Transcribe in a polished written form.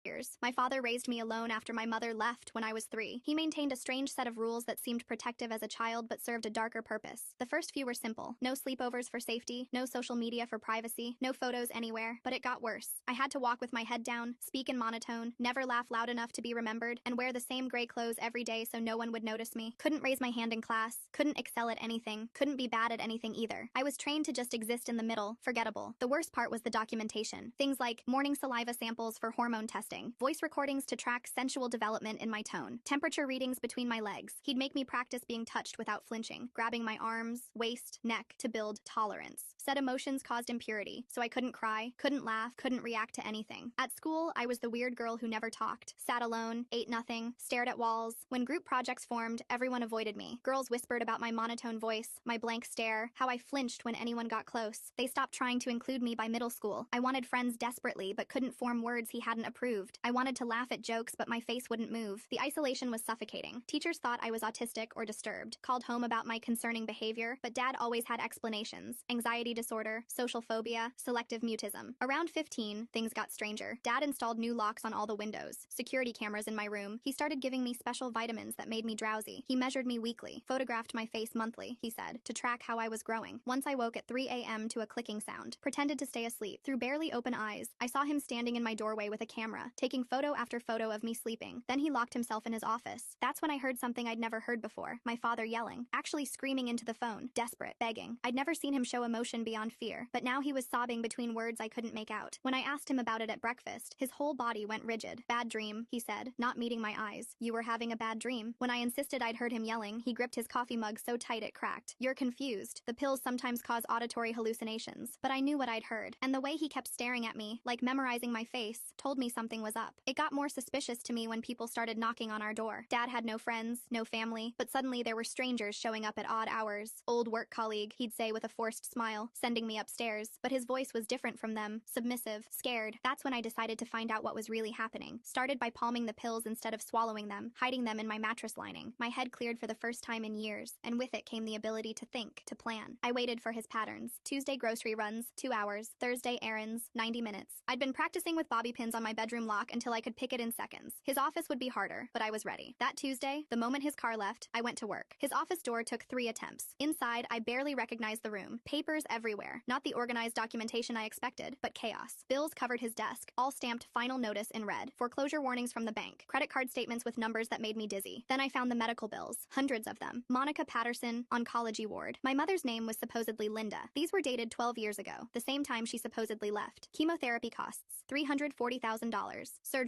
years. My father raised me alone after my mother left when I was 3. He maintained a strange set of rules that seemed protective as a child but served a darker purpose. The first few were simple. No sleepovers for safety, no social media for privacy, no photos anywhere. But it got worse. I had to walk with my head down, speak in monotone, never laugh loud enough to be remembered, and wear the same gray clothes every day so no one would notice me. Couldn't raise my hand in class, couldn't excel at anything, couldn't be bad at anything either. I was trained to just exist in the middle, forgettable. The worst part was the documentation. Things like morning saliva samples for hormone testing, voice recordings to track sensual development in my tone, temperature readings between my legs. He'd make me practice being touched without flinching, grabbing my arms, waist, neck to build tolerance. Said emotions caused impurity, so I couldn't cry, couldn't laugh, couldn't react to anything. At school, I was the weird girl who never talked, sat alone, ate nothing, stared at walls. When group projects formed, everyone avoided me. Girls whispered about my monotone voice, my blank stare, how I flinched when anyone got close. They stopped trying to include me by middle school. I wanted friends desperately, but couldn't form words he hadn't approved. I wanted to laugh at jokes, but my face wouldn't move. The isolation was suffocating. Teachers thought I was autistic or disturbed, called home about my concerning behavior, but Dad always had explanations. Anxiety disorder, social phobia, selective mutism. Around 15, things got stranger. Dad installed new locks on all the windows, security cameras in my room. He started giving me special vitamins that made me drowsy. He measured me weekly, photographed my face monthly, he said, to track how I was growing. Once I woke at 3 a.m. to a clicking sound, pretended to stay asleep. Through barely open eyes, I saw him standing in my doorway with a camera, taking photo after photo of me sleeping. Then he locked himself in his office. That's when I heard something I'd never heard before. My father yelling, actually screaming into the phone, desperate, begging. I'd never seen him show emotion beyond fear, but now he was sobbing between words I couldn't make out. When I asked him about it at breakfast, his whole body went rigid. Bad dream, he said, not meeting my eyes. You were having a bad dream. When I insisted I'd heard him yelling, he gripped his coffee mug so tight it cracked. You're confused. The pills sometimes cause auditory hallucinations. But I knew what I'd heard, and the way he kept staring at me, like memorizing my face, told me something was up. It got more suspicious to me when people started knocking on our door. Dad had no friends, no family, but suddenly there were strangers showing up at odd hours. Old work colleague, he'd say with a forced smile, sending me upstairs. But his voice was different from them, submissive, scared. That's when I decided to find out what was really happening. Started by palming the pills instead of swallowing them, hiding them in my mattress lining. My head cleared for the first time in years, and with it came the ability to think, to plan. I waited for his patterns. Tuesday grocery runs, 2 hours. Thursday errands, 90 minutes. I'd been practicing with bobby pins on my bedroom lock until I could pick it in seconds. His office would be harder, but I was ready. That Tuesday, the moment his car left, I went to work. His office door took 3 attempts. Inside, I barely recognized the room. Papers everywhere. Not the organized documentation I expected, but chaos. Bills covered his desk, all stamped final notice in red. Foreclosure warnings from the bank. Credit card statements with numbers that made me dizzy. Then I found the medical bills, hundreds of them. Monica Patterson, oncology ward. My mother's name was supposedly Linda. These were dated 12 years ago, the same time she supposedly left. Chemotherapy costs $340,000. Surgery